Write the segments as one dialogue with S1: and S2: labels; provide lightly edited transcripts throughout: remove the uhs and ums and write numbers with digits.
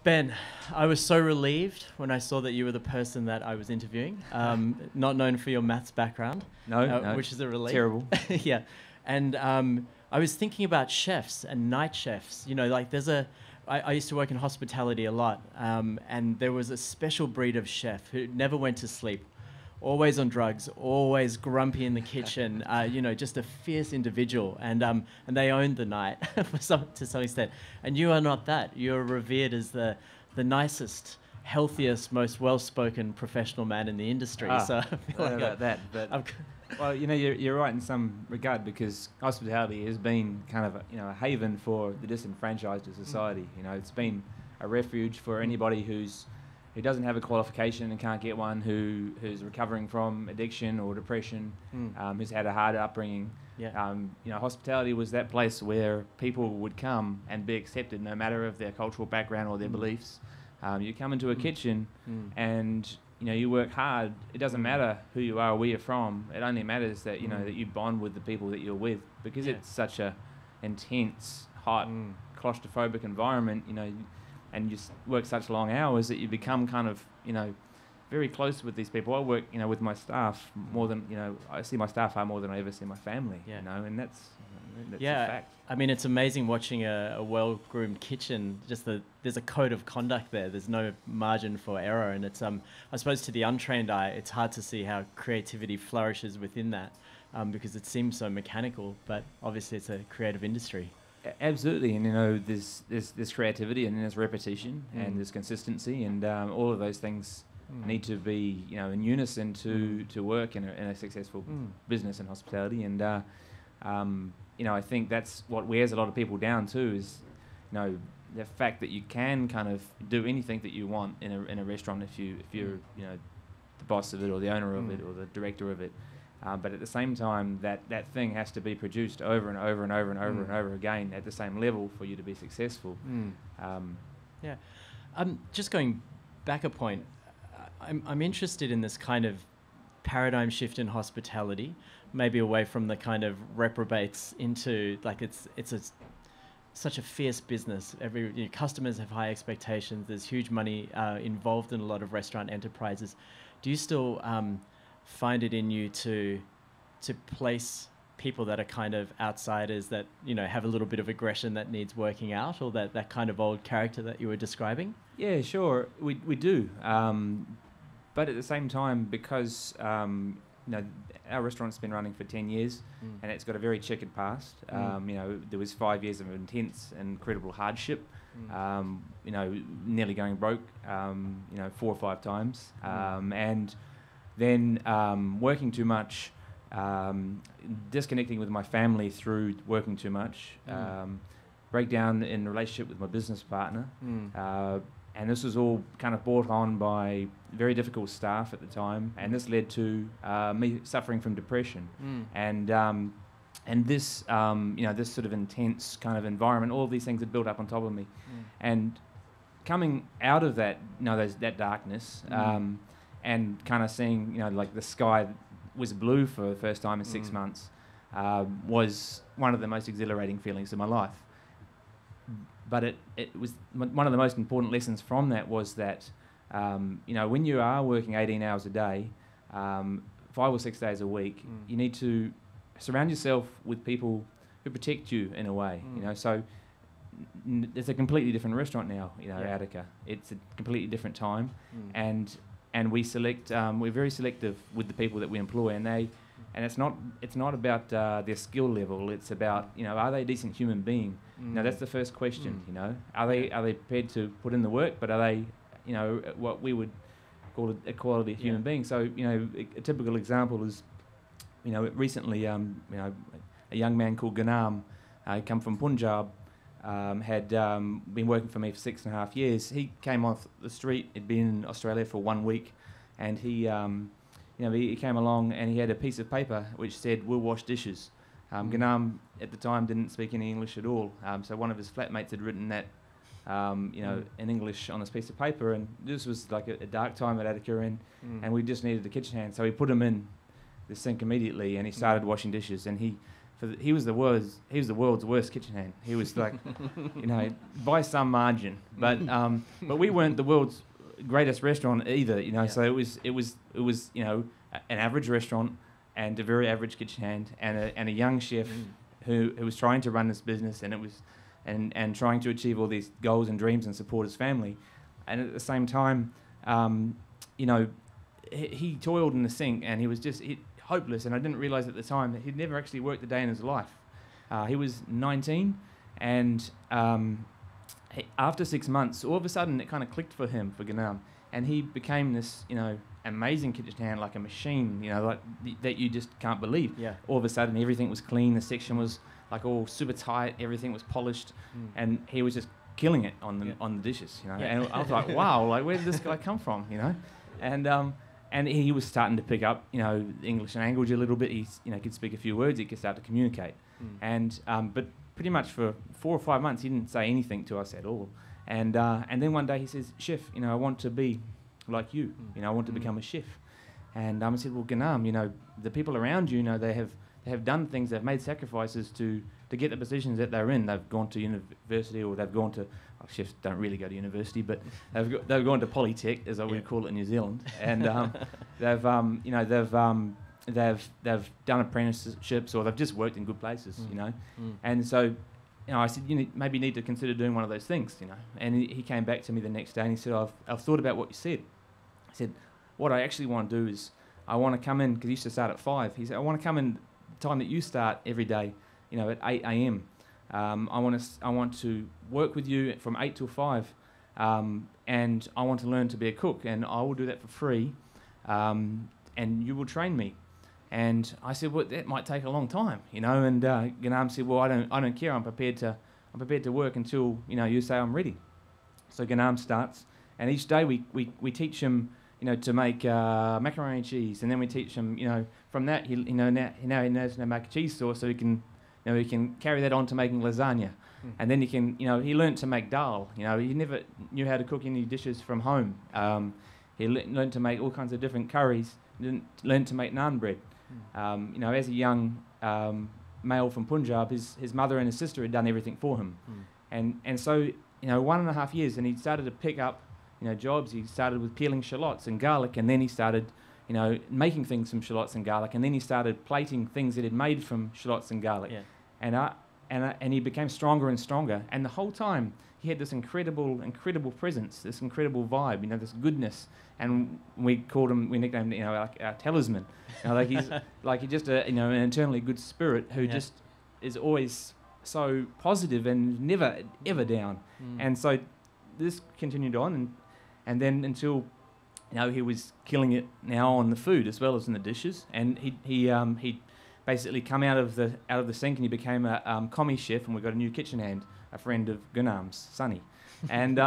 S1: Ben, I was so relieved when I saw that you were the person that I was interviewing. Not known for your maths background.
S2: No,
S1: which is a relief.
S2: terrible.
S1: Yeah. And I was thinking about chefs and night chefs. You know, like I used to work in hospitality a lot, and there was a special breed of chef who never went to sleep, always on drugs, always grumpy in the kitchen, you know, just a fierce individual. And they owned the night to some extent. And you are not that. You're revered as the nicest, healthiest, most well-spoken professional man in the industry. So I feel like
S2: about that, but well, you know, you're right in some regard, because hospitality has been kind of a haven for the disenfranchised of society. You know, it's been a refuge for anybody who doesn't have a qualification and can't get one, who's recovering from addiction or depression, who's had a hard upbringing.
S1: Yeah.
S2: Hospitality was that place where people would come and be accepted, no matter of their cultural background or their beliefs. You come into a kitchen and you work hard. It doesn't matter who you are or where you're from. It only matters that that you bond with the people that you're with, because it's such a intense, hot, claustrophobic environment. And you just work such long hours that you become kind of very close with these people. I work with my staff more than I see my staff far more than I ever see my family. And that's a fact.
S1: I mean, it's amazing watching a well-groomed kitchen. There's a code of conduct there. There's no margin for error, and it's I suppose to the untrained eye, it's hard to see how creativity flourishes within that, because it seems so mechanical. But obviously, it's a creative industry.
S2: Absolutely, and there's creativity, and there's repetition, and there's consistency, and all of those things need to be in unison to work in a successful business and hospitality. And I think that's what wears a lot of people down too, is the fact that you can kind of do anything that you want in a restaurant if you're the boss of it, or the owner of it, or the director of it. But at the same time, that thing has to be produced over and over and over and over and over again at the same level for you to be successful.
S1: Just going back a point, I'm interested in this kind of paradigm shift in hospitality, maybe away from the kind of reprobates into it's such a fierce business. Customers have high expectations. There's huge money involved in a lot of restaurant enterprises. Do you still find it in you to place people that are kind of outsiders, that have a little bit of aggression that needs working out, or that kind of old character that you were describing?
S2: Yeah, sure, we do. But at the same time, because our restaurant's been running for 10 years, and it's got a very checkered past. There was 5 years of intense and incredible hardship. Nearly going broke. 4 or 5 times, and then working too much, disconnecting with my family through working too much, breakdown in relationship with my business partner, and this was all kind of brought on by very difficult staff at the time, and this led to me suffering from depression, and this this sort of intense kind of environment. All of these things had built up on top of me, and coming out of that, that darkness. And kind of seeing, like the sky was blue for the first time in 6 months, was one of the most exhilarating feelings of my life. But it was one of the most important lessons from that was that, when you are working 18 hours a day, 5 or 6 days a week, you need to surround yourself with people who protect you in a way. So it's a completely different restaurant now. Attica. It's a completely different time, and we select. We're very selective with the people that we employ, and it's not about their skill level. It's about are they a decent human being? That's the first question. Are they prepared to put in the work, but are they what we would call a quality human being? So a typical example is recently a young man called Ganam, come from Punjab. Had been working for me for 6.5 years. He came off the street. He'd been in Australia for 1 week, and he came along and he had a piece of paper which said, "We'll wash dishes." Ganam at the time didn't speak any English at all, so one of his flatmates had written that, in English on this piece of paper, and this was like a dark time at Attica, and we just needed a kitchen hand, so we put him in the sink immediately, and he started washing dishes, and he he was the world's worst kitchen hand. He was like, you know, by some margin. But we weren't the world's greatest restaurant either. You know,
S1: Yeah.
S2: so it was you know, an average restaurant and a very average kitchen hand and a young chef who was trying to run this business and trying to achieve all these goals and dreams and support his family, and at the same time, you know, he toiled in the sink and he was just hopeless. And I didn't realise at the time that he'd never actually worked a day in his life. He was 19, and after 6 months, all of a sudden it kind of clicked for him, for Ganam, and he became this, you know, amazing kitchen hand, like a machine, you know, like that you just can't believe.
S1: Yeah.
S2: All of a sudden everything was clean, the section was like all super tight, everything was polished, and he was just killing it on the dishes, you know.
S1: Yeah.
S2: And I was like, wow, like where did this guy come from, you know? And he was starting to pick up, you know, English language a little bit. He's, you know, could speak a few words. He could start to communicate. And but pretty much for 4 or 5 months, he didn't say anything to us at all. And then one day he says, "Chef, you know, I want to be like you. You know, I want to become a chef." And I said, "Well, Ganam, you know, the people around you know, they have done things. They've made sacrifices to get the positions that they're in. They've gone to university, or they've gone to." Chefs don't really go to university, but they've gone to Polytech, as I would call it in New Zealand, and they've done apprenticeships, or they've just worked in good places, you know. And so, you know, I said, you maybe need to consider doing one of those things, you know. And he came back to me the next day and he said, I've thought about what you said. He said, what I actually want to do is I want to come in, because he used to start at 5. He said, I want to come in the time that you start every day, you know, at 8 a.m. I want to work with you from 8 till 5, and I want to learn to be a cook, and I will do that for free, and you will train me. And I said, well, that might take a long time, you know. And Ganam said, well, I don't care. I'm prepared to work until, you know, you say I'm ready. So Ganam starts, and each day we teach him, you know, to make macaroni and cheese, and then we teach him, you know, from that now he knows how to make a cheese sauce, so he can. You know, he can carry that on to making lasagna. And then he learnt to make dal. You know, he never knew how to cook any dishes from home. He learnt to make all kinds of different curries. He learnt to make naan bread. You know, as a young male from Punjab, his mother and his sister had done everything for him. And so, you know, 1.5 years, and he started to pick up, you know, jobs. He started with peeling shallots and garlic, and then he started, you know, making things from shallots and garlic, and then he started plating things that he'd made from shallots and garlic. Yeah. And he became stronger and stronger. And the whole time, he had this incredible presence, this incredible vibe, you know, this goodness. And we nicknamed, you know, like our talisman. You know, he's just a, you know, an internally good spirit who just is always so positive and never ever down. And so this continued on, and then until, you know, he was killing it now on the food as well as in the dishes. And he basically come out of the sink, and he became a commie chef, and we got a new kitchen hand, a friend of Ganam's, Sonny, and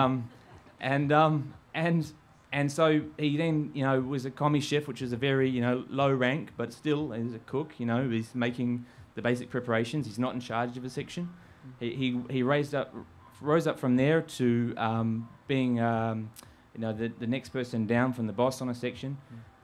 S2: so he then, you know, was a commie chef, which is a very, you know, low rank, but still is a cook. You know, he's making the basic preparations. He's not in charge of a section. He rose up from there to being you know, the next person down from the boss on a section.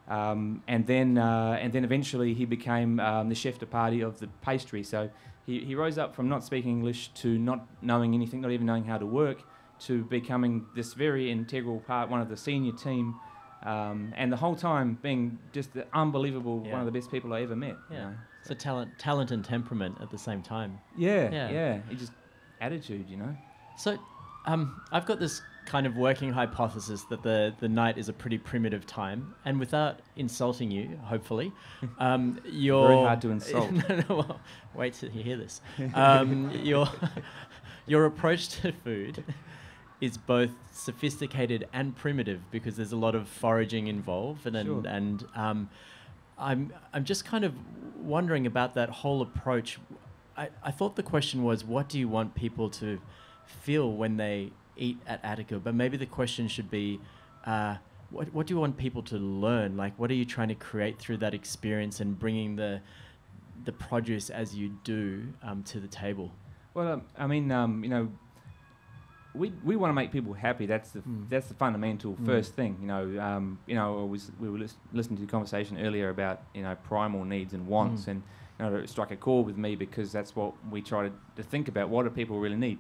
S2: And then eventually he became the chef de partie of the pastry. So he rose up from not speaking English to not knowing anything, not even knowing how to work, to becoming this very integral part, one of the senior team, and the whole time being just the unbelievable, one of the best people I ever met.
S1: Yeah.
S2: You know?
S1: So talent and temperament at the same time.
S2: Yeah. He just attitude, you know.
S1: So I've got this kind of working hypothesis that the night is a pretty primitive time, and without insulting you, hopefully, you're
S2: very hard to insult.
S1: well, wait till you hear this. Your approach to food is both sophisticated and primitive, because there's a lot of foraging involved, and I'm just kind of wondering about that whole approach. I thought the question was, what do you want people to feel when they eat at Attica? But maybe the question should be, what do you want people to learn? Like, what are you trying to create through that experience and bringing the produce as you do to the table?
S2: Well, I mean, you know, we want to make people happy. That's the fundamental first thing. You know, we were listening to the conversation earlier about, you know, primal needs and wants, and strike a chord with me, because that's what we try to think about. What do people really need?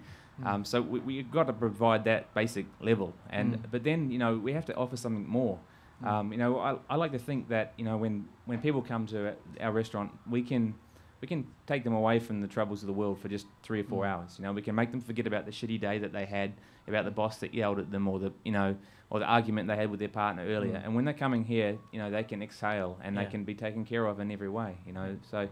S2: So we've got to provide that basic level, but then we have to offer something more. I like to think that when people come to our restaurant, we can take them away from the troubles of the world for just 3 or 4 hours. We can make them forget about the shitty day that they had, about the boss that yelled at them, or the argument they had with their partner earlier. And when they're coming here, they can exhale and they can be taken care of in every way. So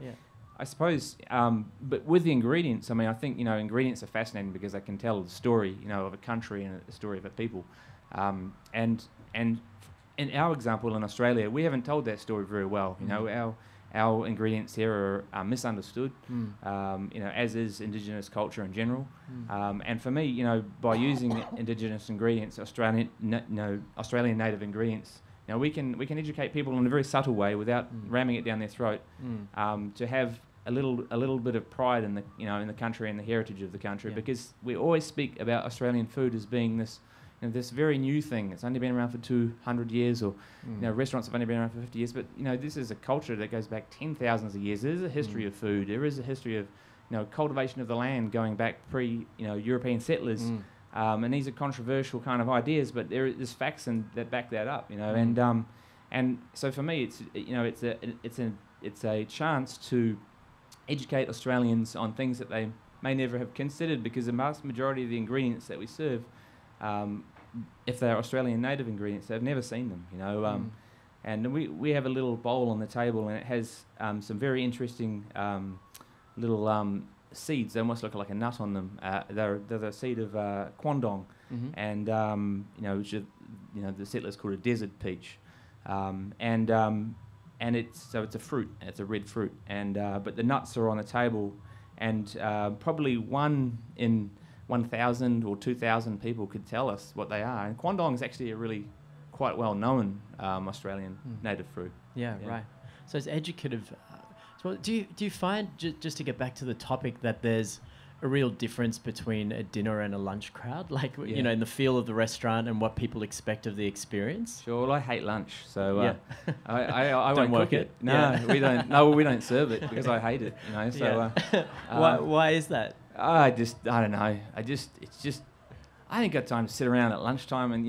S2: I suppose, but with the ingredients, I think ingredients are fascinating because they can tell the story, of a country and the story of a people. And in our example in Australia, we haven't told that story very well. Our ingredients here are misunderstood, as is Indigenous culture in general. And for me, by using Indigenous ingredients, Australian native ingredients, we can educate people in a very subtle way without ramming it down their throat, to have a little bit of pride in the country and the heritage of the country, because we always speak about Australian food as being this very new thing. It's only been around for 200 years, or restaurants have only been around for 50 years. But this is a culture that goes back 10,000s of years. There is a history of food. There is a history of cultivation of the land going back pre-European settlers. And these are controversial kind of ideas, but there's facts that back that up. And so for me, it's a chance to educate Australians on things that they may never have considered, because the vast majority of the ingredients that we serve, if they're Australian native ingredients, they've never seen them, And we have a little bowl on the table, and it has some very interesting little seeds. They almost look like a nut on them. They're the seed of quandong, and which the settlers called a desert peach, and it's a fruit. It's a red fruit, and but the nuts are on the table, and probably 1 in 1,000 or 2,000 people could tell us what they are. And quandong is actually a really quite well-known Australian native fruit.
S1: Yeah, right. So it's educative. So do you find, just to get back to the topic, that there's a real difference between a dinner and a lunch crowd? Like, in the feel of the restaurant and what people expect of the experience?
S2: Sure. Well, I hate lunch, so I
S1: don't
S2: won't cook it. No, we don't. No, we don't serve it because I hate it. So
S1: why is that?
S2: I don't know. I ain't got time to sit around at lunchtime and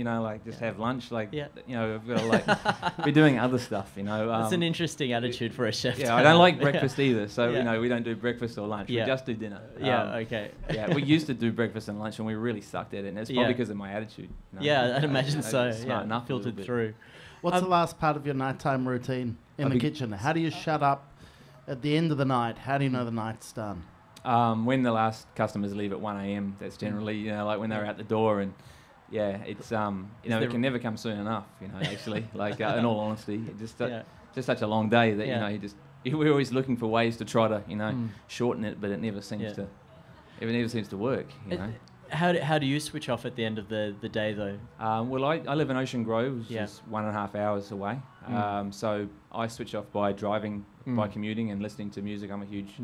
S2: have lunch. I've got to be doing other stuff.
S1: That's an interesting attitude for a chef.
S2: Yeah, I don't like breakfast either. So we don't do breakfast or lunch. We just do dinner.
S1: Okay.
S2: We used to do breakfast and lunch, and we really sucked at it. And it's probably because of my attitude.
S1: I'd imagine so.
S2: Smart enough,
S1: filtered through.
S3: What's the last part of your nighttime routine in the kitchen? How do you shut up at the end of the night? How do you know the night's done?
S2: When the last customers leave at 1 a.m, that's generally, when they're out the door, and it's, it can never come soon enough, actually, in all honesty, just such a long day that, we're always looking for ways to try to, shorten it, but it never seems to work,
S1: How do you switch off at the end of the day, though?
S2: Well, I live in Ocean Grove, which is 1.5 hours away, so I switch off by driving, by commuting and listening to music. I'm a huge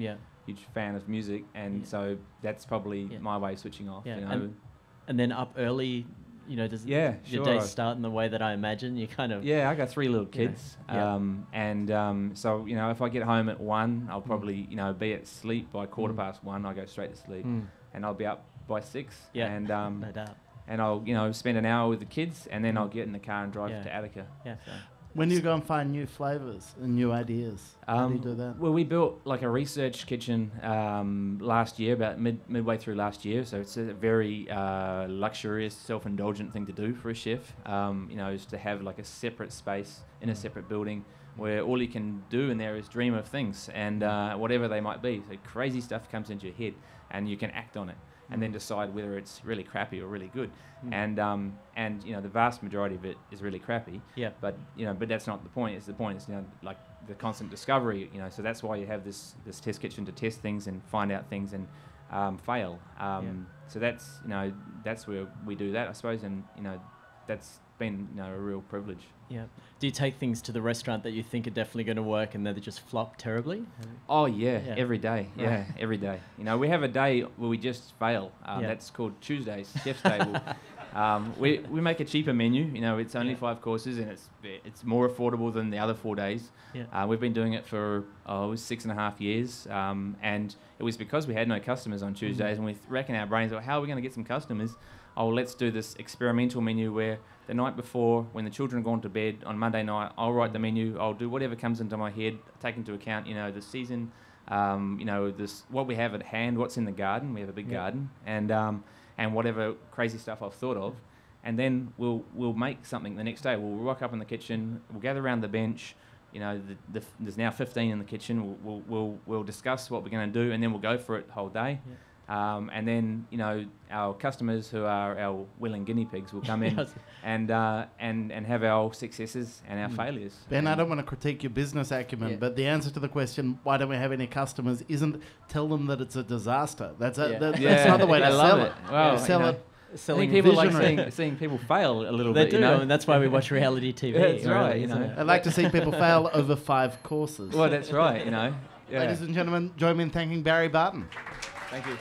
S2: fan of music, and so that's probably my way of switching off.
S1: And then up early, does your day start in the way that I imagine? You kind of
S2: I got 3 little kids, so if I get home at 1, I'll probably be at sleep by 1:15. I'll go straight to sleep, and I'll be up by 6. And
S1: no doubt.
S2: And I'll spend an hour with the kids, and then I'll get in the car and drive to Attica. So.
S3: When do you go and find new flavours and new ideas? How do you do that?
S2: Well, we built a research kitchen last year, about midway through last year. So it's a very luxurious, self-indulgent thing to do for a chef. Is to have a separate space in a separate building where all you can do in there is dream of things and whatever they might be. So crazy stuff comes into your head, and you can act on it, and then decide whether it's really crappy or really good. And the vast majority of it is really crappy. But that's not the point. The point is the constant discovery. So that's why you have this test kitchen, to test things and find out things and fail. So that's where we do that, I suppose, and that's been a real privilege.
S1: Do you take things to the restaurant that you think are definitely going to work and they just flop terribly?
S2: Oh every day. Every day. We have a day where we just fail. That's called Tuesdays, Chef's Table. We make a cheaper menu. You know, it's only 5 courses, and it's more affordable than the other 4 days.
S1: Yeah.
S2: We've been doing it for 6.5 years, and it was because we had no customers on Tuesdays, and we reckon our brains, well, how are we going to get some customers? Oh, let's do this experimental menu where the night before, when the children have gone to bed on Monday night, I'll write the menu. I'll do whatever comes into my head, take into account, you know, the season, you know, this what we have at hand, what's in the garden. We have a big garden, and whatever crazy stuff I've thought of, and then we'll make something the next day. We'll rock up in the kitchen. We'll gather around the bench. You know, there's now 15 in the kitchen. We'll discuss what we're going to do, and then we'll go for it the whole day. Yeah. And then, you know, our customers, who are our willing guinea pigs, will come in and have our successes and our failures.
S3: Ben, I don't want to critique your business acumen, but the answer to the question, why don't we have any customers, isn't tell them that it's a disaster. That's another way to sell it.
S2: Well,
S3: sell it.
S2: Selling people like seeing people fail a little bit.
S1: They do, and that's why we watch reality TV.
S2: That's right, you know.
S3: I'd like to see people fail over 5 courses.
S2: Well, that's right, you know. Yeah.
S3: Ladies and gentlemen, join me in thanking Barrie Barton.
S2: Thank you.